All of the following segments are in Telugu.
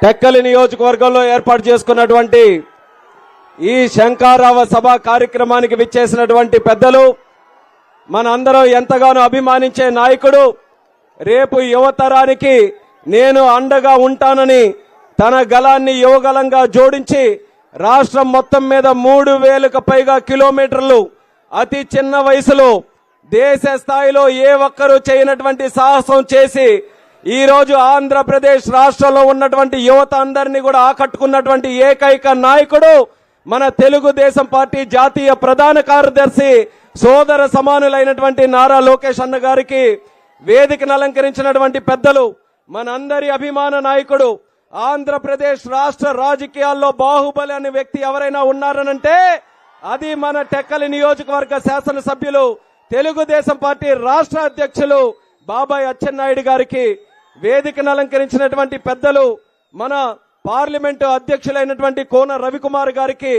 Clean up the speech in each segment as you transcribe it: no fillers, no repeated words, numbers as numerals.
టెక్కలి నియోజకవర్గంలో ఏర్పాటు చేసుకున్నటువంటి ఈ శంఖారావ సభ కార్యక్రమానికి విచ్చేసినటువంటి పెద్దలు, మనందరం ఎంతగానో అభిమానించే నాయకుడు, రేపు యువతరానికి నేను అండగా ఉంటానని తన గలాన్ని యువగలంగా జోడించి రాష్ట్రం మొత్తం మీద 3000కు పైగా కిలోమీటర్లు అతి చిన్న వయసులో దేశ స్థాయిలో ఏ ఒక్కరూ చేయనటువంటి సాహసం చేసి ఈ రోజు ఆంధ్రప్రదేశ్ రాష్ట్రంలో ఉన్నటువంటి యువత అందరినీ కూడా ఆకట్టుకున్నటువంటి ఏకైక నాయకుడు మన తెలుగుదేశం పార్టీ జాతీయ ప్రధాన కార్యదర్శి సోదర సమానులైనటువంటి నారా లోకేష్ అన్న గారికి, వేదికను అలంకరించినటువంటి పెద్దలు, మనందరి అభిమాన నాయకుడు, ఆంధ్రప్రదేశ్ రాష్ట్ర రాజకీయాల్లో బాహుబలి అనే వ్యక్తి ఎవరైనా ఉన్నారనంటే అది మన టెక్కలి నియోజకవర్గ శాసనసభ్యులు, తెలుగుదేశం పార్టీ రాష్ట్ర అధ్యక్షులు బాబాయ్ అచ్చెన్నాయుడు గారికి, వేదికను అలంకరించినటువంటి పెద్దలు, మన పార్లమెంటు అధ్యక్షులైనటువంటి కోన రవికుమార్ గారికి,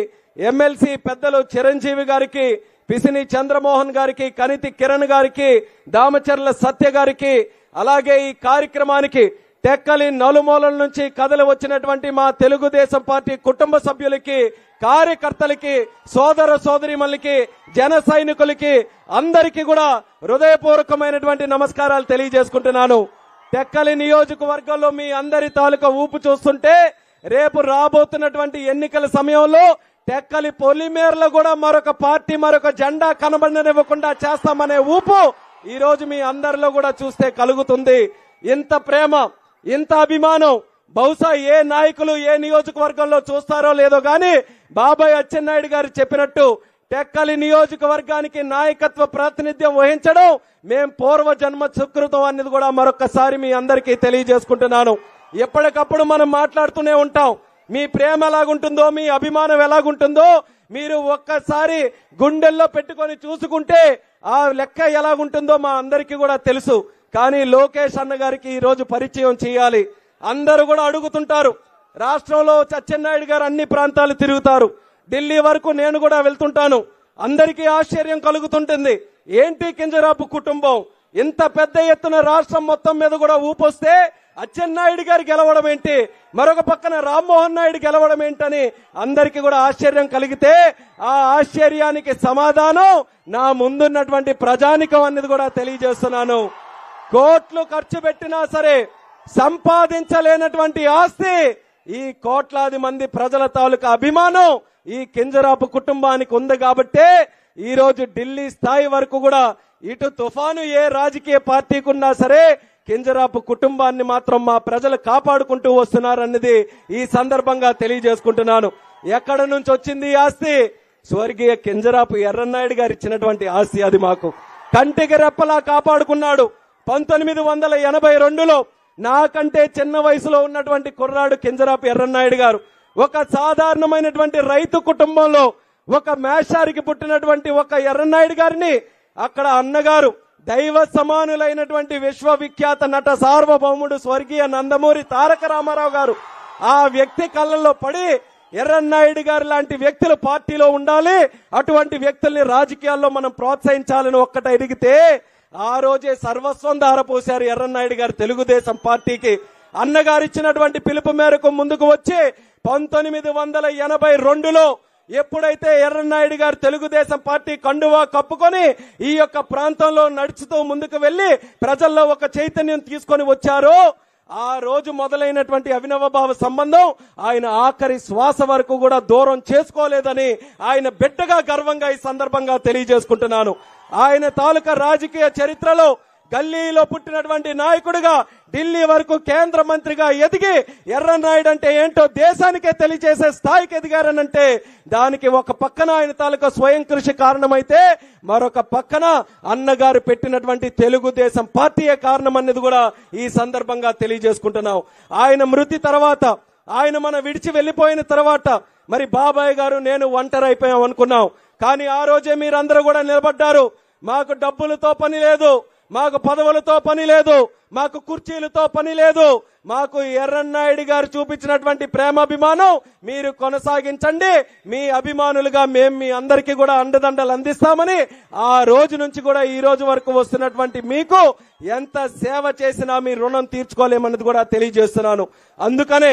ఎమ్మెల్సీ పెద్దలు చిరంజీవి గారికి, పిసిని చంద్రమోహన్ గారికి, కనితి కిరణ్ గారికి, దామచర్ల సత్య గారికి, అలాగే ఈ కార్యక్రమానికి టెక్కలి నలుమూలల నుంచి కదలి వచ్చినటువంటి మా తెలుగుదేశం పార్టీ కుటుంబ సభ్యులకి, కార్యకర్తలకి, సోదర సోదరిమణులకి, జన సైనికులకి అందరికీ కూడా హృదయపూర్వకమైనటువంటి నమస్కారాలు తెలియజేసుకుంటున్నాను. టెక్కలి నియోజకవర్గంలో మీ అందరి తాలూకా ఊపు చూస్తుంటే రేపు రాబోతున్నటువంటి ఎన్నికల సమయంలో టెక్కలి పొలిమేరలో కూడా మరొక పార్టీ మరొక జెండా కనబడనివ్వకుండా చేస్తామనే ఊపు ఈ రోజు మీ అందరిలో కూడా చూస్తే కలుగుతుంది. ఇంత ప్రేమ, ఇంత అభిమానం బహుశా ఏ నాయకులు ఏ నియోజకవర్గంలో చూస్తారో లేదో గాని బాబాయ్ అచ్చెన్నాయుడు గారు చెప్పినట్టు టెక్కలి నియోజకవర్గానికి నాయకత్వ ప్రాతినిధ్యం వహించడం మేం పూర్వ జన్మ సుకృతం అనేది కూడా మరొకసారి మీ అందరికీ తెలియజేసుకుంటున్నాను. ఎప్పటికప్పుడు మనం మాట్లాడుతూనే ఉంటాం. మీ ప్రేమ ఎలాగుంటుందో, మీ అభిమానం ఎలాగుంటుందో మీరు ఒక్కసారి గుండెల్లో పెట్టుకొని చూసుకుంటే ఆ లెక్క ఎలాగుంటుందో మా అందరికీ కూడా తెలుసు. కానీ లోకేష్ అన్న గారికి ఈ రోజు పరిచయం చేయాలి. అందరూ కూడా అడుగుతుంటారు. రాష్ట్రంలో అచ్చెన్నాయుడు గారు అన్ని ప్రాంతాలు తిరుగుతారు. ఢిల్లీ వరకు నేను కూడా వెళ్తుంటాను. అందరికీ ఆశ్చర్యం కలుగుతుంటుంది. ఏంటి కింజరాపు కుటుంబం ఇంత పెద్ద ఎత్తున రాష్ట్రం మొత్తం మీద కూడా ఊపొస్తే అచ్చెన్నాయుడు గారు గెలవడం ఏంటి, మరొక పక్కన రామ్మోహన్ నాయుడు గెలవడం ఏంటని అందరికీ కూడా ఆశ్చర్యం కలిగితే ఆ ఆశ్చర్యానికి సమాధానం నా ముందున్నటువంటి ప్రజానికం అనేది కూడా తెలియజేస్తున్నాను. కోట్లు ఖర్చు పెట్టినా సరే సంపాదించలేనటువంటి ఆస్తి ఈ కోట్లాది మంది ప్రజల తాలూకా అభిమానం ఈ కింజరాపు కుటుంబానికి ఉంది. కాబట్టే ఈ రోజు ఢిల్లీ స్థాయి వరకు కూడా ఇటు తుఫాను ఏ రాజకీయ పార్టీకి ఉన్నా సరే కింజరాపు కుటుంబాన్ని మాత్రం మా ప్రజలు కాపాడుకుంటూ వస్తున్నారన్నది ఈ సందర్భంగా తెలియజేసుకుంటున్నాను. ఎక్కడ నుంచి వచ్చింది ఈ ఆస్తి? స్వర్గీయ కింజరాపు ఎర్రన్నాయుడు గారు ఇచ్చినటువంటి ఆస్తి. అది మాకు కంటికి రెప్పలా కాపాడుకున్నాడు. 1982లో నాకంటే చిన్న వయసులో ఉన్నటువంటి కుర్రాడు కింజరాపు ఎర్రన్నాయుడు గారు ఒక సాధారణమైనటువంటి రైతు కుటుంబంలో ఒక మేషారికి పుట్టినటువంటి ఒక ఎర్రన్నాయుడు గారిని అక్కడ అన్నగారు దైవ సమానులైనటువంటి విశ్వవిఖ్యాత నట సార్వభౌముడు స్వర్గీయ నందమూరి తారక రామారావు గారు ఆ వ్యక్తి కళ్ళల్లో పడి ఎర్రన్నాయుడు గారు లాంటి వ్యక్తులు పార్టీలో ఉండాలి, అటువంటి వ్యక్తుల్ని రాజకీయాల్లో మనం ప్రోత్సహించాలని ఒక్కటి అడిగితే ఆ రోజే సర్వస్వం ధారపోశారు ఎర్రన్నాయుడు గారు తెలుగుదేశం పార్టీకి. అన్నగారు ఇచ్చినటువంటి పిలుపు మేరకు ముందుకు వచ్చి 1982లో ఎప్పుడైతే ఎర్రన్నాయుడు గారు తెలుగుదేశం పార్టీ కండువా కప్పుకొని ఈ యొక్క ప్రాంతంలో నడుచుతూ ముందుకు వెళ్లి ప్రజల్లో ఒక చైతన్యం తీసుకొని వచ్చారో ఆ రోజు మొదలైనటువంటి అవినవభావ సంబంధం ఆయన ఆఖరి శ్వాస వరకు కూడా దూరం చేసుకోలేదని ఆయన బిడ్డగా గర్వంగా ఈ సందర్భంగా తెలియజేసుకుంటున్నాను. ఆయన తాలూకా రాజకీయ చరిత్రలో గల్లీలో పుట్టినటువంటి నాయకుడిగా ఢిల్లీ వరకు కేంద్ర మంత్రిగా ఎదిగి ఎర్రన్నాయుడు అంటే ఏంటో దేశానికే తెలియజేసే స్థాయికి ఎదిగారనంటే దానికి ఒక పక్కన ఆయన తాలూకా స్వయం కృషి కారణమైతే మరొక పక్కన అన్నగారు పెట్టినటువంటి తెలుగుదేశం పార్టీయే కారణం అనేది కూడా ఈ సందర్భంగా తెలియజేసుకుంటున్నాం. ఆయన మృతి తర్వాత, ఆయన మన విడిచి వెళ్లిపోయిన తర్వాత మరి బాబాయ్ గారు నేను ఒంటరి అయిపోయాం అనుకున్నాం. కానీ ఆ రోజే మీరందరూ కూడా నిలబడ్డారు. మాకు డబ్బులతో పని లేదు, మాకు పదవులతో పని లేదు, మాకు కుర్చీలతో పని లేదు, మాకు ఎర్రన్నాయుడు గారు చూపించినటువంటి ప్రేమాభిమానం మీరు కొనసాగించండి, మీ అభిమానులుగా మేము మీ అందరికీ కూడా అండదండలు అందిస్తామని ఆ రోజు నుంచి కూడా ఈ రోజు వరకు వస్తున్నటువంటి మీకు ఎంత సేవ చేసినా మీ రుణం తీర్చుకోలేమన్నది కూడా తెలియజేస్తున్నాను. అందుకనే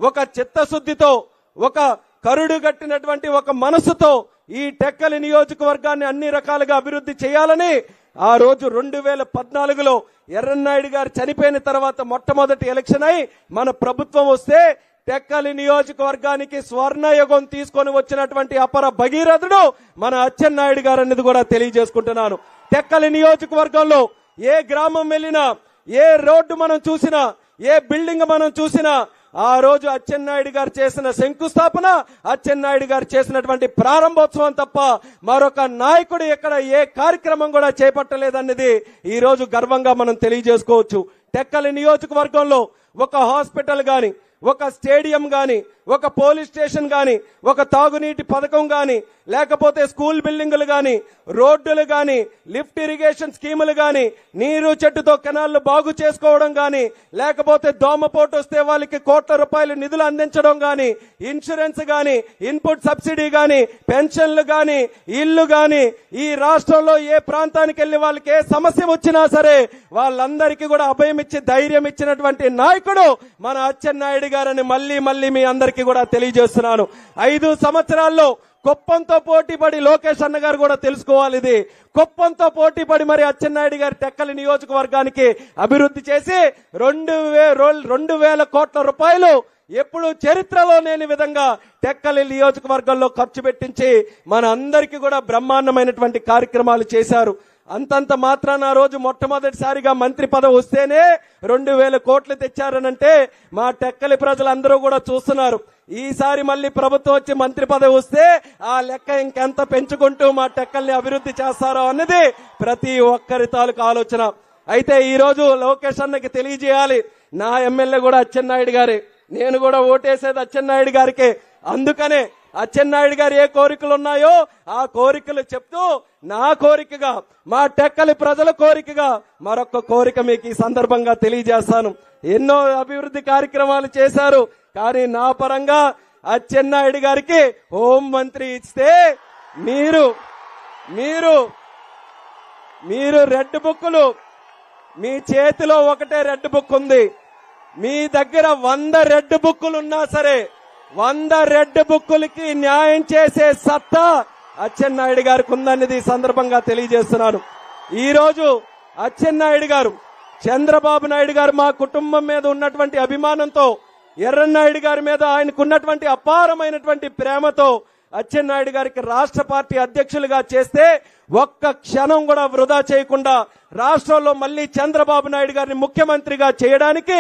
ఒక చిత్తశుద్ధితో, ఒక కరుడు గట్టినటువంటి ఒక మనసుతో ఈ టెక్కలి నియోజకవర్గాన్ని అన్ని రకాలుగా అభివృద్ధి చేయాలని ఆ రోజు 2014లో ఎర్రన్నాయుడు గారు చనిపోయిన తర్వాత మొట్టమొదటి ఎలక్షన్ అయి మన ప్రభుత్వం వస్తే టెక్కలి నియోజకవర్గానికి స్వర్ణయుగం తీసుకొని వచ్చినటువంటి అపర భగీరథుడు మన అచ్చెన్నాయుడు గారు అనేది కూడా తెలియజేసుకుంటున్నాను. టెక్కలి నియోజకవర్గంలో ఏ గ్రామం వెళ్ళినా, ఏ రోడ్డు మనం చూసినా, ఏ బిల్డింగ్ మనం చూసినా ఆ రోజు అచ్చెన్నాయుడు గారు చేసిన శంకుస్థాపన, అచ్చెన్నాయుడు గారు చేసినటువంటి ప్రారంభోత్సవం తప్ప మరొక నాయకుడు ఎక్కడ ఏ కార్యక్రమం కూడా చేపట్టలేదన్నది ఈ రోజు గర్వంగా మనం తెలియజేసుకోవచ్చు. టెక్కలి నియోజకవర్గంలో ఒక హాస్పిటల్ గాని, ఒక స్టేడియం గాని, ఒక పోలీస్ స్టేషన్ గాని, ఒక తాగునీటి పథకం గాని, లేకపోతే స్కూల్ బిల్డింగులు గాని, రోడ్డులు గాని, లిఫ్ట్ ఇరిగేషన్ స్కీములు గాని, నీరు చెట్టుతో కెనాల్లు బాగు చేసుకోవడం గాని, లేకపోతే దోమపోటు వస్తే వాళ్ళకి కోట్ల రూపాయలు నిధులు అందించడం గాని, ఇన్సూరెన్స్ గాని, ఇన్పుట్ సబ్సిడీ గాని, పెన్షన్లు గాని, ఇల్లు గాని, ఈ రాష్ట్రంలో ఏ ప్రాంతానికి వెళ్లి వాళ్ళకి ఏ సమస్య వచ్చినా సరే వాళ్ళందరికీ కూడా అభయం ఇచ్చి ధైర్యం ఇచ్చినటువంటి నాయకుడు మన అచ్చెన్నాయుడు గారని మళ్ళీ మీ అందరికీ కూడా తెలియజేస్తున్నాను. 5 సంవత్సరాల్లో కుప్పంతో పోటీపడి లోకేష్ అన్న గారు కూడా తెలుసుకోవాలి. ఇది కుప్పంతో పోటీపడి మరి అచ్చెన్నాయుడు గారి టెక్కలి నియోజకవర్గానికి అభివృద్ధి చేసి 2,000 కోట్ల రూపాయలు ఎప్పుడు చరిత్రలో లేని విధంగా టెక్కలి నియోజకవర్గంలో ఖర్చు పెట్టించి మన అందరికీ కూడా బ్రహ్మాండమైనటువంటి కార్యక్రమాలు చేశారు. అంతంత మాత్రాన ఆ రోజు మొట్టమొదటిసారిగా మంత్రి పదవి వస్తేనే 2,000 కోట్లు తెచ్చారనంటే మా టెక్కలి ప్రజలందరూ కూడా చూస్తున్నారు. ఈసారి మళ్ళీ ప్రభుత్వం వచ్చి మంత్రి పదవి వస్తే ఆ లెక్క ఇంకెంత పెంచుకుంటూ మా టెక్కల్ని అభివృద్ధి చేస్తారో అన్నది ప్రతి ఒక్కరి తాలూకు ఆలోచన. అయితే ఈ రోజు లోకేష్ అన్నకి తెలియజేయాలి, నా ఎమ్మెల్యే కూడా అచ్చెన్నాయుడు గారే, నేను కూడా ఓటేసేది అచ్చెన్నాయుడు గారికే. అందుకనే అచ్చెన్నాయుడు గారు ఏ కోరికలు ఉన్నాయో ఆ కోరికలు చెప్తూ నా కోరికగా, మా టెక్కలి ప్రజల కోరికగా మరొక కోరిక మీకు ఈ సందర్భంగా తెలియజేస్తాను. ఎన్నో అభివృద్ధి కార్యక్రమాలు చేశారు, కానీ నా పరంగా అచ్చెన్నాయుడు గారికి హోం మంత్రి ఇస్తే మీరు రెడ్ బుక్కులు, మీ చేతిలో ఒకటే రెడ్ బుక్ ఉంది, మీ దగ్గర 100 రెడ్ బుక్కులు ఉన్నా సరే 100 రెడ్ బుక్కులకి న్యాయం చేసే సత్తా అచ్చెన్నాయుడు గారికి ఉందనేది ఈ సందర్భంగా తెలియజేస్తున్నాను. ఈ రోజు అచ్చెన్నాయుడు గారు, చంద్రబాబు నాయుడు గారు మా కుటుంబం మీద ఉన్నటువంటి అభిమానంతో, ఎర్రన్నాయుడు గారి మీద ఆయనకున్నటువంటి అపారమైనటువంటి ప్రేమతో అచ్చెన్నాయుడు గారికి రాష్ట్ర పార్టీ అధ్యక్షులుగా చేస్తే ఒక్క క్షణం కూడా వృధా చేయకుండా రాష్ట్రంలో మళ్లీ చంద్రబాబు నాయుడు గారిని ముఖ్యమంత్రిగా చేయడానికి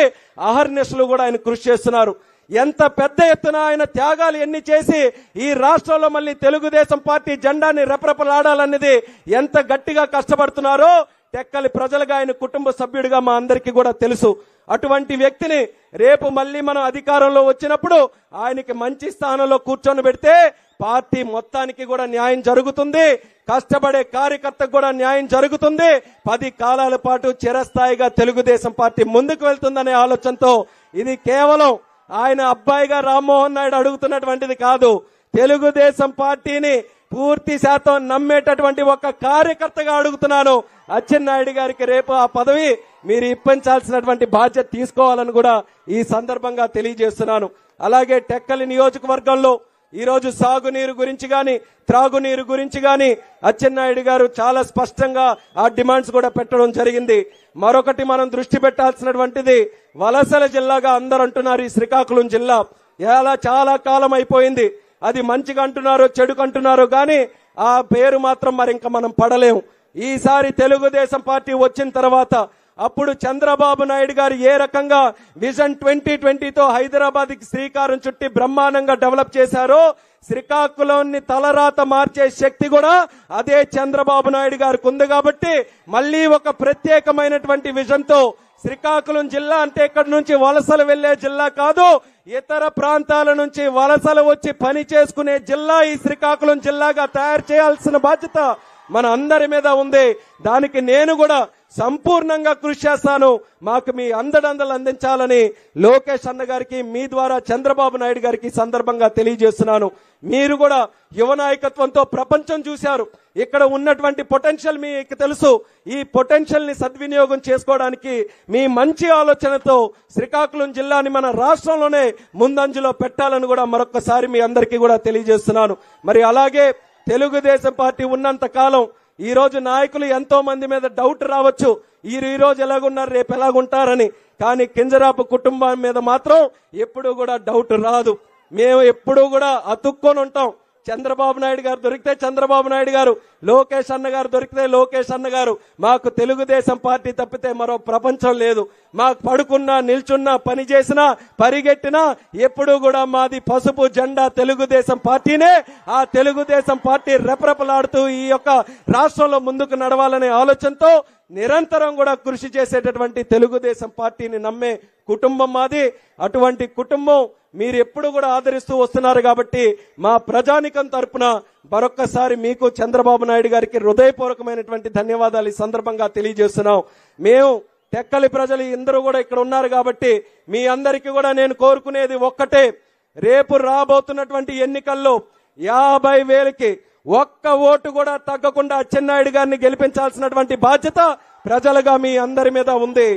అహర్నిశలు కూడా ఆయన కృషి చేస్తున్నారు. ఎంత పెద్ద ఎత్తున ఆయన త్యాగాలు ఎన్ని చేసి ఈ రాష్ట్రంలో మళ్ళీ తెలుగుదేశం పార్టీ జెండాని రెపరెపలాడాలన్నది ఎంత గట్టిగా కష్టపడుతున్నారో టెక్కలి ప్రజలుగా, ఆయన కుటుంబ సభ్యుడిగా మా అందరికీ కూడా తెలుసు. అటువంటి వ్యక్తిని రేపు మళ్ళీ మనం అధికారంలో వచ్చినప్పుడు ఆయనకి మంచి స్థానంలో కూర్చొని పెడితే పార్టీ మొత్తానికి కూడా న్యాయం జరుగుతుంది, కష్టపడే కార్యకర్తకు కూడా న్యాయం జరుగుతుంది, 10 కాలాల పాటు చిరస్థాయిగా తెలుగుదేశం పార్టీ ముందుకు వెళ్తుందనే ఆలోచనతో, ఇది కేవలం ఆయన అబ్బాయిగా రామ్మోహన్ నాయుడు అడుగుతున్నటువంటిది కాదు, తెలుగుదేశం పార్టీని పూర్తి శాతం నమ్మేటటువంటి ఒక కార్యకర్తగా అడుగుతున్నాను. అచ్చెన్నాయుడు గారికి రేపు ఆ పదవి మీరు ఇప్పించాల్సినటువంటి బాధ్యత తీసుకోవాలని కూడా ఈ సందర్భంగా తెలియజేస్తున్నాను. అలాగే టెక్కలి నియోజకవర్గంలో ఈ రోజు సాగునీరు గురించి గాని, త్రాగునీరు గురించి గాని అచ్చెన్నాయుడు గారు చాలా స్పష్టంగా ఆ డిమాండ్స్ కూడా పెట్టడం జరిగింది. మరొకటి మనం దృష్టి పెట్టాల్సినటువంటిది, వలసల జిల్లాగా అందరూ అంటున్నారు ఈ శ్రీకాకుళం జిల్లా. చాలా కాలం అయిపోయింది, అది మంచిగా అంటున్నారో చెడుకు అంటున్నారో గాని ఆ పేరు మాత్రం మరి ఇంకా మనం పడలేం. ఈసారి తెలుగుదేశం పార్టీ వచ్చిన తర్వాత అప్పుడు చంద్రబాబు నాయుడు గారు ఏ రకంగా విజన్ 2020తో హైదరాబాద్ కి శ్రీకారం చుట్టి బ్రహ్మాండంగా డెవలప్ చేశారో, శ్రీకాకుళాన్ని తలరాత మార్చే శక్తి కూడా అదే చంద్రబాబు నాయుడు గారికి ఉంది. కాబట్టి మళ్ళీ ఒక ప్రత్యేకమైనటువంటి విజన్ తో శ్రీకాకుళం జిల్లా అంటే ఇక్కడ నుంచి వలసలు వెళ్లే జిల్లా కాదు, ఇతర ప్రాంతాల నుంచి వలసలు వచ్చి పని చేసుకునే జిల్లా ఈ శ్రీకాకుళం జిల్లాగా తయారు చేయాల్సిన బాధ్యత మన అందరి మీద ఉంది. దానికి నేను కూడా సంపూర్ణంగా కృషి చేస్తాను. మాకు మీ అండదండలు అందించాలని లోకేష్ అన్న గారికి మీ ద్వారా చంద్రబాబు నాయుడు గారికి సందర్భంగా తెలియజేస్తున్నాను. మీరు కూడా యువ నాయకత్వంతో ప్రపంచం చూశారు. ఇక్కడ ఉన్నటువంటి పొటెన్షియల్ మీకు తెలుసు. ఈ పొటెన్షియల్ ని సద్వినియోగం చేసుకోవడానికి మీ మంచి ఆలోచనతో శ్రీకాకుళం జిల్లాని మన రాష్ట్రంలోనే ముందంజలో పెట్టాలని కూడా మరొకసారి మీ అందరికీ కూడా తెలియజేస్తున్నాను. మరి అలాగే తెలుగుదేశం పార్టీ ఉన్నంత కాలం ఈ రోజు నాయకులు ఎంతో మంది మీద డౌట్ రావచ్చు, ఈ రోజు ఎలాగున్నారు రేపు ఎలాగుంటారని. కానీ కింజరాపు కుటుంబం మీద మాత్రం ఎప్పుడూ కూడా డౌట్ రాదు. మేము ఎప్పుడూ కూడా అతుక్కొని ఉంటాం. చంద్రబాబు నాయుడు గారు దొరికితే చంద్రబాబు నాయుడు గారు, లోకేష్ అన్న గారు దొరికితే లోకేష్ అన్న గారు. మాకు తెలుగుదేశం పార్టీ తప్పితే మరో ప్రపంచం లేదు. మాకు పడుకున్నా, నిల్చున్నా, పని చేసినా, పరిగెట్టినా ఎప్పుడూ కూడా మాది పసుపు జెండా తెలుగుదేశం పార్టీనే. ఆ తెలుగుదేశం పార్టీ రెపరెపలాడుతూ ఈ యొక్క రాష్ట్రంలో ముందుకు నడవాలనే ఆలోచనతో నిరంతరం కూడా కృషి చేసేటటువంటి తెలుగుదేశం పార్టీని నమ్మే కుటుంబం మాది. అటువంటి కుటుంబం మీరు ఎప్పుడు కూడా ఆదరిస్తూ వస్తున్నారు కాబట్టి మా ప్రజానికం తరపున మరొక్కసారి మీకు చంద్రబాబు నాయుడు గారికి హృదయపూర్వకమైనటువంటి ధన్యవాదాలు ఈ సందర్భంగా తెలియజేస్తున్నాం. మేము టెక్కలి ప్రజలు అందరూ కూడా ఇక్కడ ఉన్నారు కాబట్టి మీ అందరికీ కూడా నేను కోరుకునేది ఒక్కటే, రేపు రాబోతున్నటువంటి ఎన్నికల్లో 50,000కి ఒక్క ఓటు కూడా తగ్గకుండా అచ్చెన్నాయుడు గారిని గెలిపించాల్సినటువంటి బాధ్యత ప్రజలుగా మీ అందరి మీద ఉంది.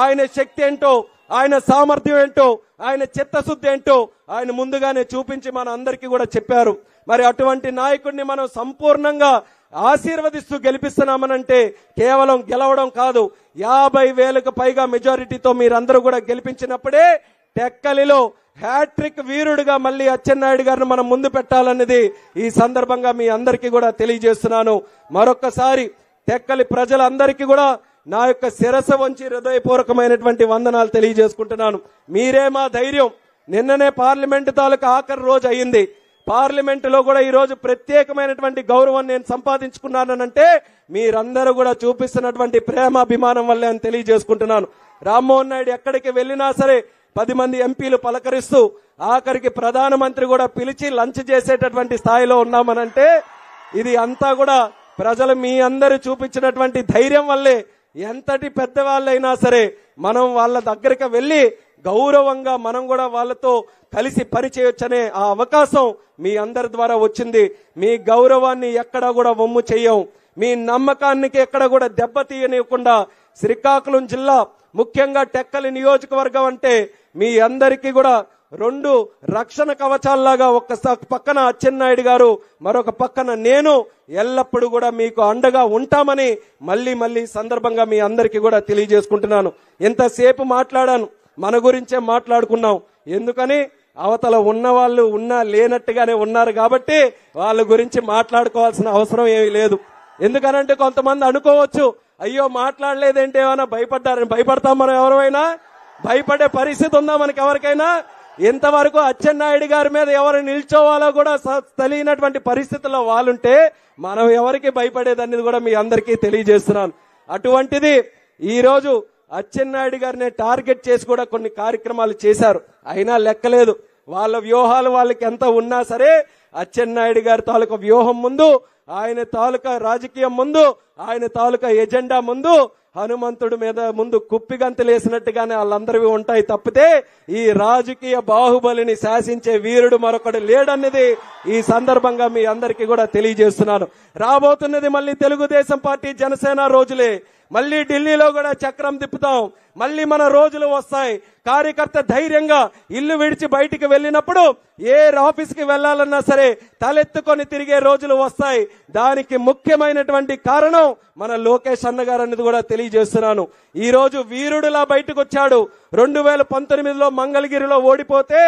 ఆయన శక్తి ఏంటో, ఆయన సామర్థ్యం ఏంటో, ఆయన చిత్తశుద్ధి ఏంటో ఆయన ముందుగానే చూపించి మన అందరికీ కూడా చెప్పారు. మరి అటువంటి నాయకుడిని మనం సంపూర్ణంగా ఆశీర్వదిస్తూ గెలిపిస్తున్నామనంటే కేవలం గెలవడం కాదు, 50,000కు పైగా మెజారిటీతో మీరందరూ కూడా గెలిపించినప్పుడే టెక్కలిలో హ్యాట్రిక్ వీరుడుగా మళ్ళీ అచ్చెన్నాయుడు గారిని మనం ముందు పెట్టాలన్నది ఈ సందర్భంగా మీ అందరికీ కూడా తెలియజేస్తున్నాను. మరొక్కసారి టెక్కలి ప్రజలందరికీ కూడా నా యొక్క శిరస్సు వంచి హృదయపూర్వకమైనటువంటి వందనాలు తెలియజేసుకుంటున్నాను. మీరే మా ధైర్యం. నిన్ననే పార్లమెంటు తాలూకు ఆఖరి రోజు అయింది. పార్లమెంటులో కూడా ఈ రోజు ప్రత్యేకమైనటువంటి గౌరవం నేను సంపాదించుకున్నానంటే మీరందరూ కూడా చూపిస్తున్నటువంటి ప్రేమాభిమానం వల్లే అని తెలియజేసుకుంటున్నాను. రామ్మోహన్ నాయుడు ఎక్కడికి వెళ్ళినా సరే 10 మంది ఎంపీలు పలకరిస్తూ ఆఖరికి ప్రధానమంత్రి కూడా పిలిచి లంచ్ చేసేటటువంటి స్థాయిలో ఉన్నామనంటే ఇది అంతా కూడా ప్రజలు మీ అందరూ చూపించినటువంటి ధైర్యం వల్లే. ఎంతటి పెద్దవాళ్ళైనా సరే మనం వాళ్ళ దగ్గరికి వెళ్ళి గౌరవంగా మనం కూడా వాళ్ళతో కలిసి పనిచేయొచ్చనే ఆ అవకాశం మీ అందరి ద్వారా వచ్చింది. మీ గౌరవాన్ని ఎక్కడా కూడా వమ్ము చెయ్యం, మీ నమ్మకానికి ఎక్కడ కూడా దెబ్బతీయనివ్వకుండా శ్రీకాకుళం జిల్లా ముఖ్యంగా టెక్కలి నియోజకవర్గం అంటే మీ అందరికీ కూడా 2 రక్షణ కవచాల్లాగా ఒక పక్కన అచ్చెన్నాయుడు గారు, మరొక పక్కన నేను ఎల్లప్పుడూ కూడా మీకు అండగా ఉంటామని మళ్ళీ సందర్భంగా మీ అందరికీ కూడా తెలియజేసుకుంటున్నాను. ఎంతసేపు మాట్లాడాను, మన గురించే మాట్లాడుకున్నాం. ఎందుకని అవతల ఉన్న వాళ్ళు ఉన్నా లేనట్టుగానే ఉన్నారు కాబట్టి వాళ్ళ గురించి మాట్లాడుకోవాల్సిన అవసరం ఏమీ లేదు. ఎందుకనంటే కొంతమంది అనుకోవచ్చు, అయ్యో మాట్లాడలేదేంటే ఏమైనా భయపడ్డారని. భయపడతాం మనం? ఎవరైనా భయపడే పరిస్థితి ఉందా మనకి ఎవరికైనా? ఇంతవరకు అచ్చెన్నాయుడు గారి మీద ఎవరు నిల్చోవాలో కూడా తెలియనటువంటి పరిస్థితుల్లో వాళ్ళుంటే మనం ఎవరికి భయపడేదనేది కూడా మీ అందరికీ తెలియజేస్తున్నాను. అటువంటిది ఈ రోజు అచ్చెన్నాయుడు గారిని టార్గెట్ చేసి కూడా కొన్ని కార్యక్రమాలు చేశారు. అయినా లెక్కలేదు. వాళ్ళ వ్యూహాలు వాళ్ళకి ఎంత ఉన్నా సరే అచ్చెన్నాయుడు గారి తాలూకా వ్యూహం ముందు, ఆయన తాలూకా రాజకీయం ముందు, ఆయన తాలూకా ఎజెండా ముందు హనుమంతుడి మీద ముందు కుప్పిగంతులేసినట్టుగానే వాళ్ళందరివి ఉంటాయి తప్పితే ఈ రాజకీయ బాహుబలిని శాసించే వీరుడు మరొకడు లేడన్నది ఈ సందర్భంగా మీ అందరికీ కూడా తెలియజేస్తున్నాను. రాబోతున్నది మళ్ళీ తెలుగుదేశం పార్టీ జనసేన రోజులే. మళ్ళీ ఢిల్లీలో కూడా చక్రం తిప్పుతాం. మళ్ళీ మన రోజులు వస్తాయి. కార్యకర్త ధైర్యంగా ఇల్లు విడిచి బయటికి వెళ్ళినప్పుడు ఏ ఆఫీస్కి వెళ్లాలన్నా సరే తలెత్తుకొని తిరిగే రోజులు వస్తాయి. దానికి ముఖ్యమైనటువంటి కారణం మన లోకేష్ అన్న గారు అనేది కూడా తెలియజేస్తున్నాను. ఈ రోజు వీరుడులా బయటకు వచ్చాడు. 2019లో మంగళగిరిలో ఓడిపోతే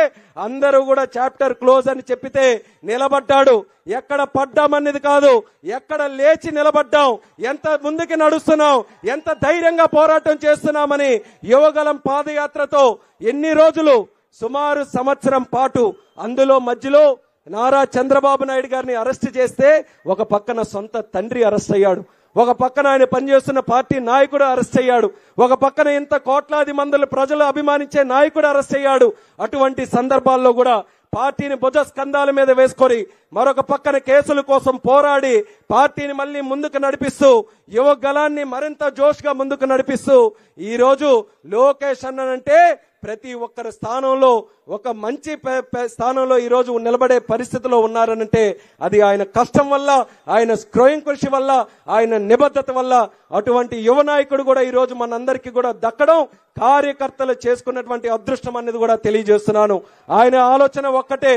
అందరూ కూడా చాప్టర్ క్లోజ్ అని చెప్పితే నిలబడ్డాడు. ఎక్కడ పడ్డామనేది కాదు, ఎక్కడ లేచి నిలబడ్డాం, ఎంత ముందుకి నడుస్తున్నాం, ఎంత ధైర్యంగా పోరాటం చేస్తున్నామని యువగలం పాదయాత్రతో ఎన్ని రోజులు, సుమారు సంవత్సరం పాటు, అందులో మధ్యలో నారా చంద్రబాబు నాయుడు గారిని అరెస్ట్ చేస్తే ఒక పక్కన సొంత తండ్రి అరెస్ట్ అయ్యాడు, ఒక పక్కన ఆయన పనిచేస్తున్న పార్టీ నాయకుడు అరెస్ట్ అయ్యాడు, ఒక పక్కన ఇంత కోట్లాది మంది ప్రజలు అభిమానించే నాయకుడు అరెస్ట్ అయ్యాడు. అటువంటి సందర్భాల్లో కూడా పార్టీని భుజ స్కంధాల మీద వేసుకొని మరొక పక్కన కేసుల కోసం పోరాడి పార్టీని మళ్లీ ముందుకు నడిపిస్తూ యువ గలాన్ని మరింత జోష్గా ముందుకు నడిపిస్తూ ఈ రోజు లోకేష్ అన్ననంటే ప్రతి ఒక్కరి స్థానంలో ఒక మంచి స్థానంలో ఈ రోజు నిలబడే పరిస్థితిలో ఉన్నారనంటే అది ఆయన కష్టం వల్ల, ఆయన స్వయం కృషి వల్ల, ఆయన నిబద్ధత వల్ల. అటువంటి యువ నాయకుడు కూడా ఈ రోజు మనందరికీ కూడా దక్కడం కార్యకర్తలు చేసుకున్నటువంటి అదృష్టం అనేది కూడా తెలియజేస్తున్నాను. ఆయన ఆలోచన ఒక్కటే,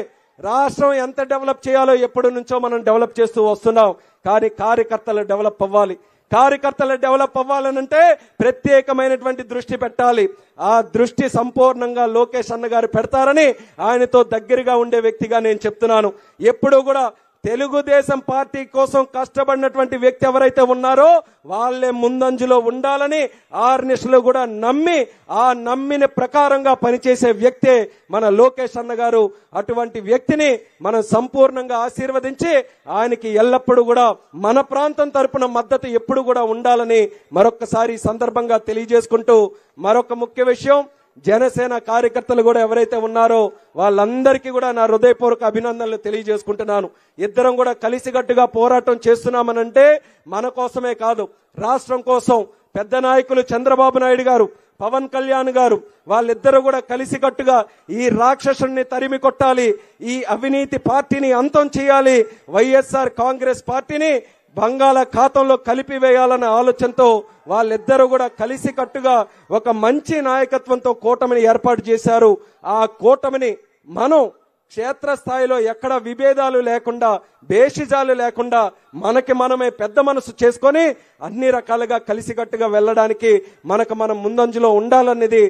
రాష్ట్రం ఎంత డెవలప్ చేయాలో ఎప్పటి నుంచో మనం డెవలప్ చేస్తూ వస్తున్నాం. కానీ కార్యకర్తలు డెవలప్ అవ్వాలి. కార్యకర్తలు డెవలప్ అవ్వాలనంటే ప్రత్యేకమైనటువంటి దృష్టి పెట్టాలి. ఆ దృష్టి సంపూర్ణంగా లోకేష్ అన్న గారు పెడతారని ఆయనతో దగ్గరగా ఉండే వ్యక్తిగా నేను చెప్తున్నాను. ఎప్పుడూ కూడా తెలుగుదేశం పార్టీ కోసం కష్టపడినటువంటి వ్యక్తి ఎవరైతే ఉన్నారో వాళ్ళే ముందంజలో ఉండాలని ఆర్నిస్టులు కూడా నమ్మి ఆ నమ్మిన ప్రకారంగా పనిచేసే వ్యక్తే మన లోకేష్ అన్న గారు. అటువంటి వ్యక్తిని మనం సంపూర్ణంగా ఆశీర్వదించి ఆయనకి ఎల్లప్పుడూ కూడా మన ప్రాంతం తరపున మద్దతు ఎప్పుడు కూడా ఉండాలని మరొకసారి ఈ సందర్భంగా తెలియజేసుకుంటూ, మరొక ముఖ్య విషయం, జనసేన కార్యకర్తలు కూడా ఎవరైతే ఉన్నారో వాళ్ళందరికీ కూడా నా హృదయపూర్వక అభినందనలు తెలియజేసుకుంటున్నాను. ఇద్దరం కూడా కలిసికట్టుగా పోరాటం చేస్తున్నామనంటే మన కోసమే కాదు, రాష్ట్రం కోసం. పెద్ద నాయకులు చంద్రబాబు నాయుడు గారు, పవన్ కళ్యాణ్ గారు వాళ్ళిద్దరూ కూడా కలిసికట్టుగా ఈ రాక్షసుని తరిమి కొట్టాలి, ఈ అవినీతి పార్టీని అంతం చేయాలి, వైఎస్ఆర్ కాంగ్రెస్ పార్టీని బంగాళాఖాతంలో కలిపివేయాలన్న ఆలోచనతో వాళ్ళిద్దరూ కూడా కలిసికట్టుగా ఒక మంచి నాయకత్వంతో కూటమిని ఏర్పాటు చేశారు. ఆ కూటమిని మనం క్షేత్రస్థాయిలో ఎక్కడ విభేదాలు లేకుండా, భేషజాలు లేకుండా మనకి మనమే పెద్ద మనసు చేసుకొని అన్ని రకాలుగా కలిసికట్టుగా వెళ్ళడానికి మనకు మనం ముందంజలో ఉండాలనేది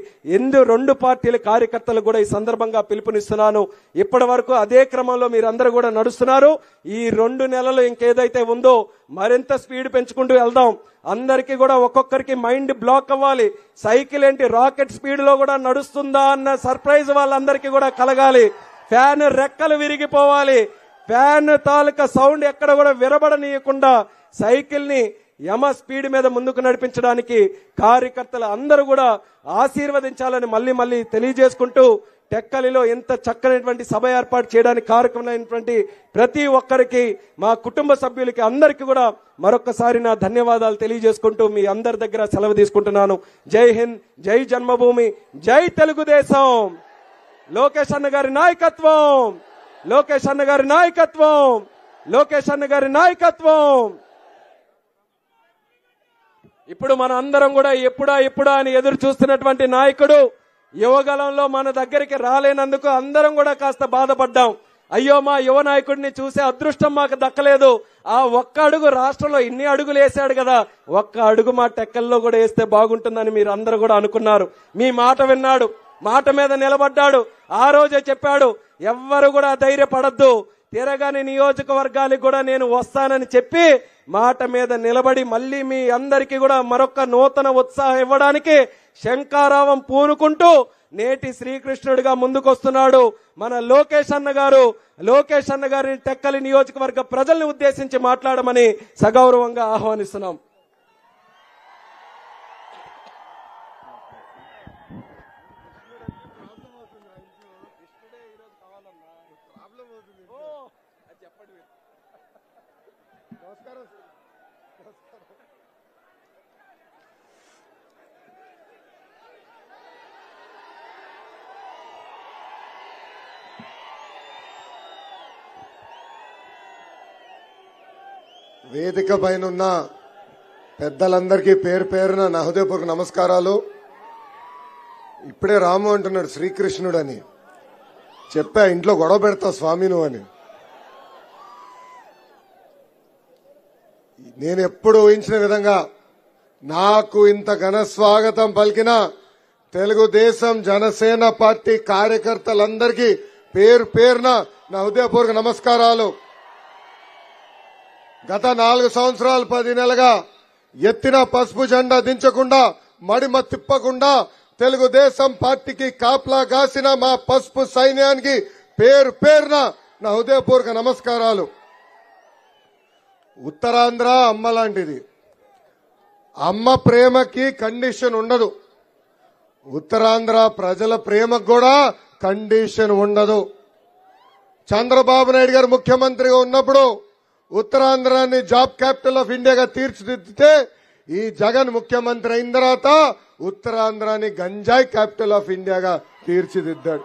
రెండు పార్టీల కార్యకర్తలు కూడా ఈ సందర్భంగా పిలుపునిస్తున్నాను. ఇప్పటి వరకు అదే క్రమంలో మీరందరూ కూడా నడుస్తున్నారు. ఈ 2 నెలలు ఇంకేదైతే ఉందో మరింత స్పీడ్ పెంచుకుంటూ వెళ్దాం. అందరికీ కూడా ఒక్కొక్కరికి మైండ్ బ్లాక్ అవ్వాలి. సైకిల్ ఏంటి రాకెట్ స్పీడ్ లో కూడా నడుస్తుందా అన్న సర్ప్రైజ్ వాళ్ళందరికీ కూడా కలగాలి. ఫ్యాన్ రెక్కలు విరిగిపోవాలి. ఫ్యాన్ తాలూకా సౌండ్ ఎక్కడ కూడా విరబడనీయకుండా సైకిల్ ని యమ స్పీడ్ మీద ముందుకు నడిపించడానికి కార్యకర్తలు అందరూ కూడా ఆశీర్వదించాలని మళ్ళీ తెలియజేసుకుంటూ, టెక్కలిలో ఎంత చక్కనైనటువంటి సభ ఏర్పాటు చేయడానికి కారకమైనటువంటి ప్రతి ఒక్కరికి, మా కుటుంబ సభ్యులకి అందరికీ కూడా మరొకసారి నా ధన్యవాదాలు తెలియజేసుకుంటూ మీ అందరి దగ్గర సెలవు తీసుకుంటున్నాను. జై హింద్, జై జన్మభూమి, జై తెలుగుదేశం. లోకేష్ అన్న గారి నాయకత్వం, లోకేష్ అన్న గారి నాయకత్వం, లోకేష్ అన్న గారి నాయకత్వం. ఇప్పుడు మన అందరం కూడా ఎప్పుడా అని ఎదురు చూస్తున్నటువంటి నాయకుడు యువగలంలో మన దగ్గరికి రాలేనందుకు అందరం కూడా కాస్త బాధపడ్డాం. అయ్యో, మా యువ నాయకుడిని చూసే అదృష్టం మాకు దక్కలేదు. ఆ ఒక్క అడుగు రాష్ట్రంలో ఇన్ని అడుగులు వేశాడు కదా, ఒక్క అడుగు మా టెక్కల్లో కూడా వేస్తే బాగుంటుందని మీరు అందరూ కూడా అనుకున్నారు. మీ మాట విన్నాడు, మాట మీద నిలబడ్డాడు. ఆ రోజే చెప్పాడు, ఎవ్వరు కూడా ధైర్యపడద్దు, తిరగని నియోజకవర్గాలకు కూడా నేను వస్తానని చెప్పి మాట మీద నిలబడి మళ్ళీ మీ అందరికీ కూడా మరొక నూతన ఉత్సాహం ఇవ్వడానికి శంకారావం పూనుకుంటూ నేటి శ్రీకృష్ణుడిగా ముందుకొస్తున్నాడు మన లోకేష్ అన్న గారు. లోకేష్ అన్న గారిని టెక్కలి నియోజకవర్గ ప్రజల్ని ఉద్దేశించి మాట్లాడమని సగౌరవంగా ఆహ్వానిస్తున్నాం. వేదిక పైన ఉన్న పెద్దలందరికీ పేరు పేరున నా హృదయపూర్వక నమస్కారాలు. ఇప్పుడే రాము అంటున్నాడు శ్రీకృష్ణుడు అని. చెప్పా ఇంట్లో గొడవ పెడతా స్వామి నువ్వు అని. నేను ఎప్పుడు ఊహించిన విధంగా నాకు ఇంత ఘన స్వాగతం పలికిన తెలుగుదేశం జనసేన పార్టీ కార్యకర్తలందరికీ పేరు పేరున నా హృదయపూర్వక నమస్కారాలు. గత 4 సంవత్సరాలు 10 నెలలుగా ఎత్తిన పసుపు జెండా దించకుండా, మడిమ తిప్పకుండా తెలుగుదేశం పార్టీకి కాపలా కాసిన మా పసుపు సైన్యానికి పేరు పేరున నా హృదయపూర్వక నమస్కారాలు. ఉత్తరాంధ్ర అమ్మ లాంటిది. అమ్మ ప్రేమకి కండిషన్ ఉండదు. ఉత్తరాంధ్ర ప్రజల ప్రేమకు కూడా కండిషన్ ఉండదు. చంద్రబాబు నాయుడు గారు ముఖ్యమంత్రిగా ఉన్నప్పుడు ఉత్తరాంధ్రాన్ని జాబ్ క్యాపిటల్ ఆఫ్ ఇండియాగా తీర్చిదిద్దితే ఈ జగన్ ముఖ్యమంత్రి అయిన తర్వాత ఉత్తరాంధ్రాన్ని గంజాయి క్యాపిటల్ ఆఫ్ ఇండియాగా తీర్చిదిద్దాడు.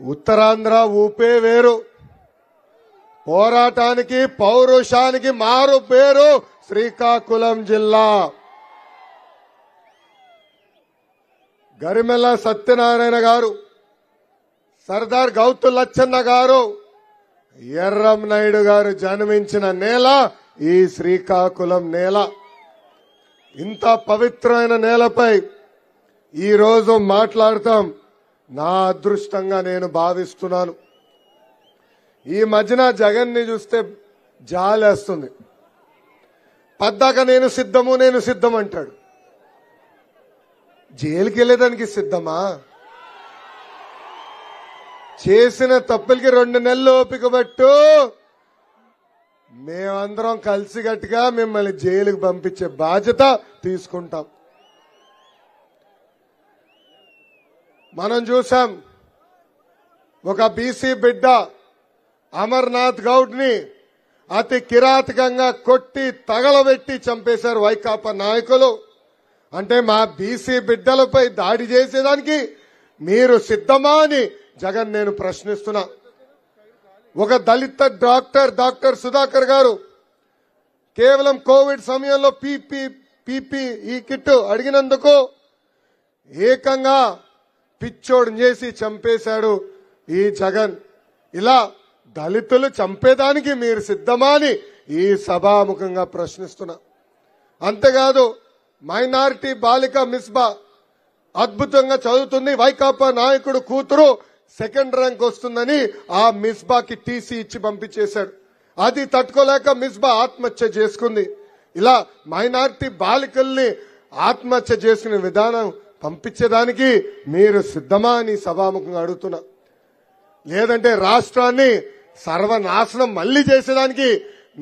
ఉత్తరాంధ్ర ఊపే వేరు, పోరాటానికి పౌరుషానికి మారు పేరు శ్రీకాకుళం జిల్లా. గరిమెల్ల సత్యనారాయణ గారు, సర్దార్ గౌతు లచ్చన్న గారు, ఎర్రం నాయుడు గారు జన్మించిన నేల ఈ శ్రీకాకుళం నేల. ఇంత పవిత్రమైన నేలపై ఈ రోజు మాట్లాడతాం నా అదృష్టంగా నేను భావిస్తున్నాను. ఈ మధ్యన జగన్ ని చూస్తే జాలేస్తుంది. పద్దాక నేను సిద్ధం అంటాడు. జైలుకి వెళ్ళేదానికి సిద్ధమా? చేసిన తప్పులకి 2 నెలలు ఓపిక పట్టు, మేమందరం కలిసికట్టుగా మిమ్మల్ని జైలుకి పంపించే బాధ్యత తీసుకుంటాం. మనం చూసాం ఒక బీసీ బిడ్డ అమర్నాథ్ గౌడ్ ని అతి కిరాతకంగా కొట్టి తగలబెట్టి చంపేశారు వైకాపా నాయకులు. అంటే మా బీసీ బిడ్డలపై దాడి చేసేదానికి మీరు సిద్ధమా అని జగన్ నేను ప్రశ్నిస్తున్నా. ఒక దళిత డాక్టర్ సుధాకర్ గారు కేవలం కోవిడ్ సమయంలో పీపీఈ కిట్ అడిగినందుకు ఏకంగా పిచ్చోడు చేసి చంపేశాడు ఈ జగన్. ఇలా దళితులు చంపేదానికి మీరు సిద్ధమా అని ఈ సభాముఖంగా ప్రశ్నిస్తున్నా. అంతేకాదు మైనారిటీ బాలిక మిస్బా అద్భుతంగా చదువుతుంది, వైకాపా నాయకుడు కూతురు 2nd ర్యాంక్ వస్తుందని ఆ మిస్బాకి టీసీ ఇచ్చి పంపించేశాడు. అది తట్టుకోలేక మిస్బా ఆత్మహత్య చేసుకుంది. ఇలా మైనారిటీ బాలికల్ని ఆత్మహత్య చేసుకునే విధానం పంపించేదానికి మీరు సిద్ధమా అని సభాముఖంగా అడుగుతున్నా. లేదంటే రాష్ట్రాన్ని సర్వనాశనం మళ్లీ చేసేదానికి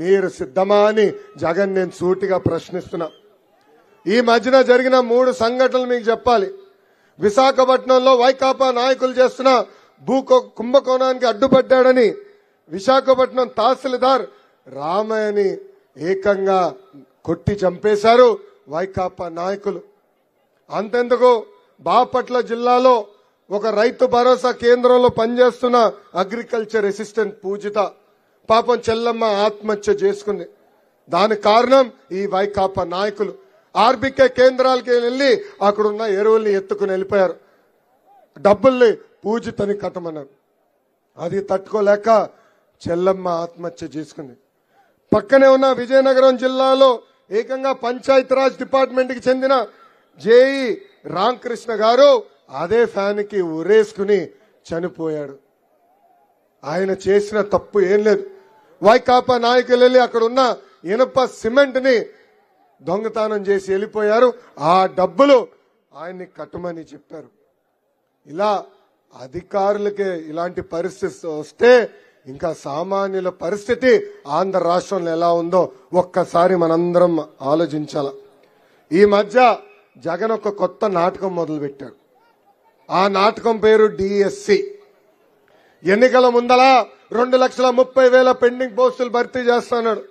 మీరు సిద్ధమా అని జగన్ నేను సూటిగా ప్రశ్నిస్తున్నా. ఈ మధ్యన జరిగిన 3 సంఘటనలు మీకు చెప్పాలి. విశాఖపట్నంలో వైకాపా నాయకులు చేస్తున్న కుంభకోణానికి అడ్డుపడ్డాడని విశాఖపట్నం తహసీల్దార్ రామయ్యని ఏకంగా కొట్టి చంపేశారు వైకాపా నాయకులు. అంతెందుకు బాపట్ల జిల్లాలో ఒక రైతు భరోసా కేంద్రంలో పనిచేస్తున్న అగ్రికల్చర్ అసిస్టెంట్ పూజిత పాపం చెల్లమ్మ ఆత్మహత్య చేసుకుంది. దానికి కారణం ఈ వైకాపా నాయకులు. ఆర్బీకే కేంద్రాలకి వెళ్లి అక్కడున్న ఎరువుల్ని ఎత్తుకుని వెళ్ళిపోయారు. డబ్బుల్ని పూజితని కట్టమన్నారు. అది తట్టుకోలేక చెల్లమ్మ ఆత్మహత్య చేసుకుంది. పక్కనే ఉన్న విజయనగరం జిల్లాలో ఏకంగా పంచాయతీరాజ్ డిపార్ట్మెంట్ కి చెందిన జేఈ రామకృష్ణ గారు అదే ఫ్యాన్ కి ఉరేసుకుని చనిపోయాడు. ఆయన చేసిన తప్పు ఏం లేదు. వైకాపా నాయకులు వెళ్ళి అక్కడ ఉన్న ఇనుప సిమెంట్ ని దొంగతనం చేసి వెళ్ళిపోయారు. ఆ డబ్బులు ఆయన్ని కట్టమని చెప్పారు. ఇలా అధికారులకే ఇలాంటి పరిస్థితి వస్తే ఇంకా సామాన్యుల పరిస్థితి ఆంధ్ర రాష్ట్రంలో ఎలా ఉందో ఒక్కసారి మనందరం ఆలోచించాల. ఈ మధ్య జగన్ ఒక కొత్త నాటకం మొదలుపెట్టాడు. ఆ నాటకం పేరు డిఎస్సి. ఎన్నికల ముందల 2,30,000 పెండింగ్ పోస్టులు భర్తీ చేస్తున్నాడు.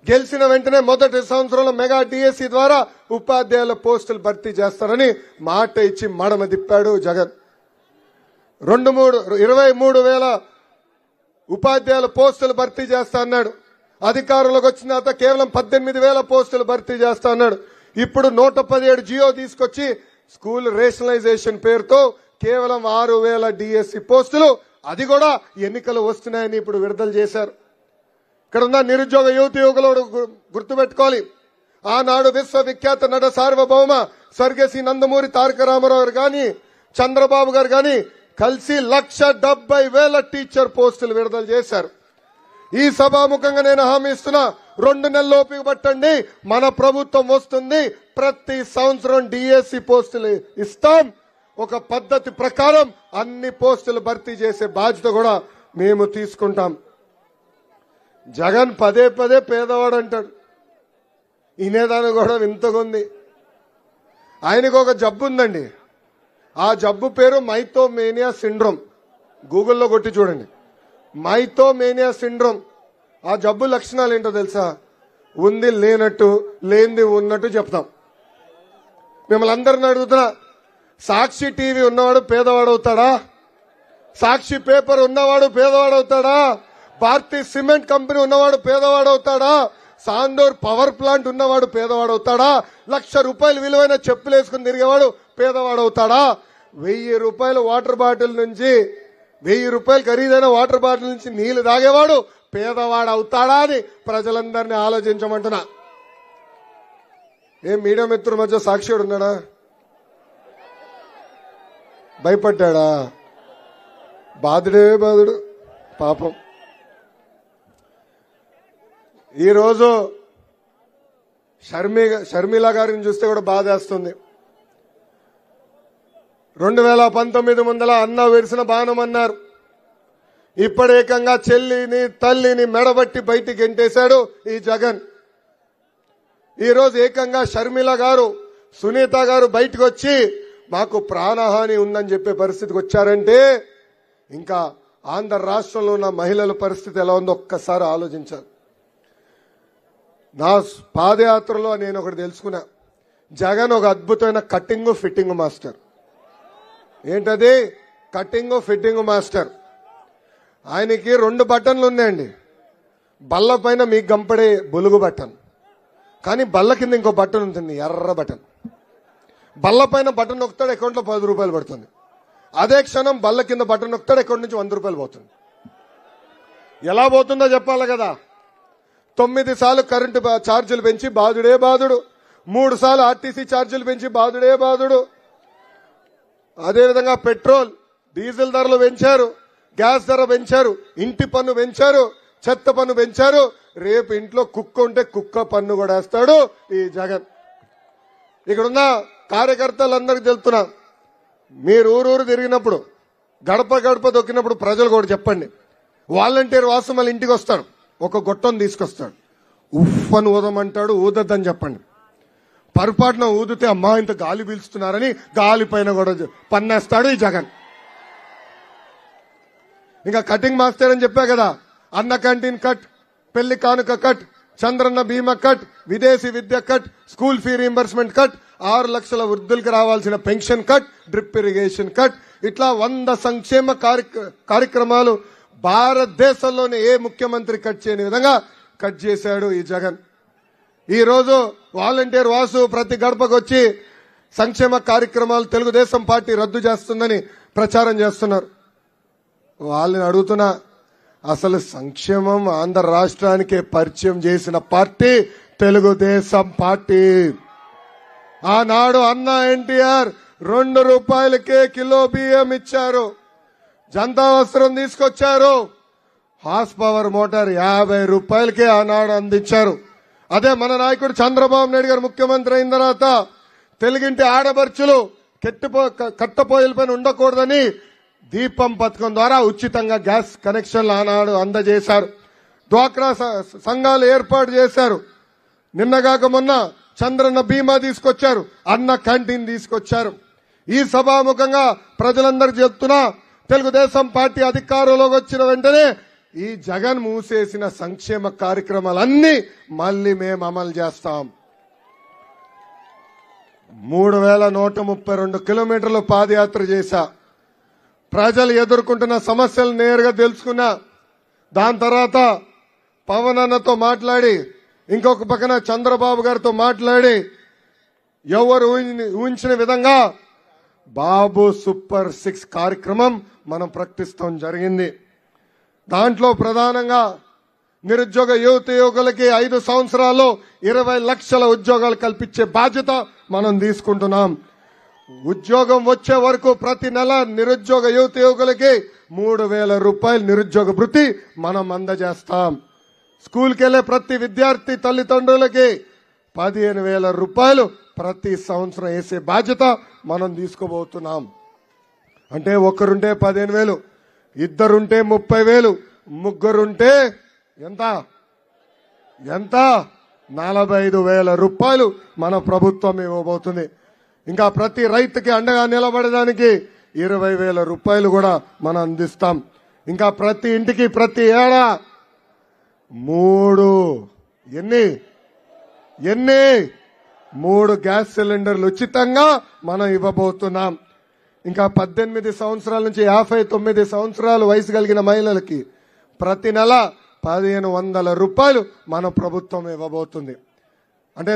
గెలిచిన వెంటనే మొదటి సంవత్సరంలో మెగా డిఎస్సి ద్వారా ఉపాధ్యాయుల పోస్టులు భర్తీ చేస్తారని మాట ఇచ్చి మడమ తిప్పాడు జగన్. 23,000 ఉపాధ్యాయుల పోస్టులు భర్తీ చేస్తా అన్నాడు. అధికారంలోకి వచ్చిన తర్వాత కేవలం 18,000 పోస్టులు భర్తీ చేస్తా అన్నాడు. ఇప్పుడు 117 జియో తీసుకొచ్చి స్కూల్ రేషనలైజేషన్ పేరుతో కేవలం 6,000 డిఎస్సి పోస్టులు, అది కూడా ఎన్నికలు వస్తున్నాయని ఇప్పుడు విడుదల చేశారు. ఇక్కడ ఉన్న నిరుద్యోగ యువకులు గుర్తుపెట్టుకోవాలి. ఆనాడు విశ్వవిఖ్యాత నట సార్వభౌమ స్వర్గశ్రీ నందమూరి తారక రామారావు గారు గాని చంద్రబాబు గారు గాని కలిసి 1,70,000 టీచర్ పోస్టులు విడుదల చేశారు. ఈ సభాముఖంగా నేను హామీ ఇస్తున్నా, 2 నెలలు ఓపిక పట్టండి, మన ప్రభుత్వం వస్తుంది, ప్రతి సంవత్సరం డిఎస్సి పోస్టులు ఇస్తాం. ఒక పద్ధతి ప్రకారం అన్ని పోస్టులు భర్తీ చేసే బాధ్యత కూడా మేము తీసుకుంటాం. జగన్ పదే పేదవాడు అంటాడు. ఈనేదాన్ని కూడా వింతగుంది. ఆయనకు ఒక జబ్బు ఉందండి. ఆ జబ్బు పేరు మైథోమేనియా సిండ్రోమ్. గూగుల్లో కొట్టి చూడండి. మైథోమేనియా సిండ్రోమ్, ఆ జబ్బు లక్షణాలు ఏంటో తెలుసా? ఉంది లేనట్టు, లేనిది ఉన్నట్టు చెప్తాం. మిమ్మల్ని అందరిని అడుగుతున్నా, సాక్షి టీవీ ఉన్నవాడు పేదవాడు అవుతాడా? సాక్షి పేపర్ ఉన్నవాడు పేదవాడు అవుతాడా? భారతీ సిమెంట్ కంపెనీ ఉన్నవాడు పేదవాడు అవుతాడా? సాండోర్ పవర్ ప్లాంట్ ఉన్నవాడు పేదవాడు అవుతాడా? ₹1,00,000 విలువైన చెప్పులు వేసుకుని తిరిగేవాడు పేదవాడు అవుతాడా? ₹1,000 వాటర్ బాటిల్ నుంచి, ₹1,000 ఖరీదైన వాటర్ బాటిల్ నుంచి నీళ్లు తాగేవాడు పేదవాడు అవుతాడా అని ప్రజలందరినీ ఆలోచించమంటున్నా. ఏం మీడియా మిత్రుల మధ్య సాక్షివాడు ఉన్నాడా? భయపడ్డా? బాధుడే బాధుడు పాపం. ఈరోజు షర్మిల గారిని చూస్తే కూడా బాధేస్తుంది. 2019 ముందల అన్న విరిసిన బాణం అన్నారు. ఇప్పుడు ఏకంగా చెల్లిని తల్లిని మెడబట్టి బయటికి గెంటేశాడు ఈ జగన్. ఈరోజు ఏకంగా షర్మిల గారు, సునీత గారు బయటకు వచ్చి మాకు ప్రాణహాని ఉందని చెప్పే పరిస్థితికి వచ్చారంటే ఇంకా ఆంధ్ర రాష్ట్రంలో ఉన్న మహిళల పరిస్థితి ఎలా ఉందో ఒక్కసారి ఆలోచించాలి. నా పాదయాత్రలో నేను ఒకటి తెలుసుకున్నా. జగన్ ఒక అద్భుతమైన కటింగ్ ఫిట్టింగ్ మాస్టర్. ఏంటది? Cutting fitting master. ఆయనకి 2 బటన్లు ఉన్నాయండి. బల్ల పైన మీకు గంపడే బొలుగు బటన్, కానీ బల్ల కింద ఇంకో బటన్ ఉంటుంది, ఎర్ర బటన్. బల్ల పైన బటన్ నొక్కుతాడు, అకౌంట్లో ₹10 పడుతుంది. అదే క్షణం బల్ల కింద బటన్ నొక్కుతాడు, అకౌంట్ నుంచి ₹100 పోతుంది. ఎలా పోతుందో చెప్పాలి కదా. 9 సార్లు కరెంటు ఛార్జీలు పెంచి బాధుడే బాధుడు, 3 సార్లు ఆర్టీసీ ఛార్జీలు పెంచి బాధుడే బాధుడు. అదేవిధంగా పెట్రోల్ డీజిల్ ధరలు పెంచారు, గ్యాస్ ధర పెంచారు, ఇంటి పన్ను పెంచారు, చెత్త పన్ను పెంచారు. రేపు ఇంట్లో కుక్క ఉంటే కుక్క పన్ను కూడా వేస్తాడు ఈ జగన్. ఇక్కడున్న కార్యకర్తలందరికీ తెలుస్తున్నా, మీరు ఊరూరు తిరిగినప్పుడు, గడప గడప దొక్కినప్పుడు ప్రజలు కూడా చెప్పండి. వాలంటీర్ వాసు మళ్ళీ ఇంటికి వస్తాడు, ఒక గొట్టం తీసుకొస్తాడు, ఉఫ్ అని ఊదమంటాడు, ఊదద్దని చెప్పండి. పొరపాటున ఊదితే అమ్మా ఇంత గాలి పీల్చుతున్నారని గాలి పైన కూడా పన్నేస్తాడు ఈ జగన్. ఇంకా కటింగ్ మాస్టర్ అని చెప్పా కదా, అన్న క్యాంటీన్ కట్, పెళ్లి కానుక కట్, చంద్రన్న బీమా కట్, విదేశీ విద్య cut, school fee reimbursement cut, 6 లక్షల వృద్ధులకు రావాల్సిన pension cut, drip irrigation cut, ఇట్లా 100 సంక్షేమ కార్యక్రమాలు భారతదేశంలోనే ఏ ముఖ్యమంత్రి కట్ చేయని విధంగా కట్ చేశాడు ఈ జగన్. ఈ రోజు వాలంటీర్ వాసు ప్రతి గడపకు వచ్చి సంక్షేమ కార్యక్రమాలు తెలుగుదేశం పార్టీ రద్దు చేస్తుందని ప్రచారం చేస్తున్నారు. వాళ్ళని అడుగుతున్నా, అసలు సంక్షేమం ఆంధ్ర రాష్ట్రానికే పరిచయం చేసిన పార్టీ తెలుగుదేశం పార్టీ. ఆనాడు అన్న ఎన్టీఆర్ ₹2కే కిలో బియ్యం ఇచ్చారు, జనతా వస్త్రం తీసుకొచ్చారు, హార్స్ పవర్ మోటార్ ₹50కే ఆనాడు అందించారు. అదే మన నాయకుడు చంద్రబాబు నాయుడు గారు ముఖ్యమంత్రి అయిన తర్వాత తెలుగింటి ఆడపడుచులు కట్టపోయిల పైన ఉండకూడదని దీపం పథకం ద్వారా ఉచితంగా గ్యాస్ కనెక్షన్లు ఆనాడు అందజేశారు. డ్వాక్రా సంఘాలు ఏర్పాటు చేశారు. నిన్నగాక మొన్న చంద్రన్న బీమా తీసుకొచ్చారు, అన్న క్యాంటీన్ తీసుకొచ్చారు. ఈ సభాముఖంగా ప్రజలందరూ చెప్తున్నా, తెలుగుదేశం పార్టీ అధికారంలోకి వచ్చిన వెంటనే ఈ జగన్ మూసేసిన సంక్షేమ కార్యక్రమాలన్నీ మళ్ళీ మేము అమలు చేస్తాం. 3132 కిలోమీటర్లు పాదయాత్ర చేశా. ప్రజలు ఎదుర్కొంటున్న సమస్యలు నేరుగా తెలుసుకున్నా. దాని తర్వాత పవన్ అన్నతో మాట్లాడి, ఇంకొక పక్కన చంద్రబాబు గారితో మాట్లాడి, ఎవరు ఊహించిన విధంగా బాబు సూపర్ 6 కార్యక్రమం మనం ప్రకటిస్తాం జరిగింది. దాంట్లో ప్రధానంగా నిరుద్యోగ యువకులకి 5 సంవత్సరాల్లో 20 లక్షల ఉద్యోగాలు కల్పించే బాధ్యత మనం తీసుకుంటున్నాం. ఉద్యోగం వచ్చే వరకు ప్రతి నెల నిరుద్యోగ యువకులకి ₹3,000 నిరుద్యోగ భృతి మనం అందజేస్తాం. స్కూల్కి వెళ్లే ప్రతి విద్యార్థి తల్లిదండ్రులకి ₹15,000 ప్రతి సంవత్సరం వేసే బాధ్యత మనం తీసుకోబోతున్నాం. అంటే ఒకరుంటే 15,000, ఇద్దరుంటే 30,000, ముగ్గురుంటే ఎంత ఎంత ₹45,000 మన ప్రభుత్వం ఇవ్వబోతుంది. ఇంకా ప్రతి రైతుకి అండగా నిలబడడానికి 20,000 రూపాయలు కూడా మనం అందిస్తాం. ఇంకా ప్రతి ఇంటికి ప్రతి ఏడా 3 గ్యాస్ సిలిండర్లు ఉచితంగా మనం ఇవ్వబోతున్నాం. ఇంకా 18 సంవత్సరాల నుంచి 59 సంవత్సరాలు వయసు కలిగిన మహిళలకి ప్రతి నెల 1,500 రూపాయలు మన ప్రభుత్వం ఇవ్వబోతుంది. అంటే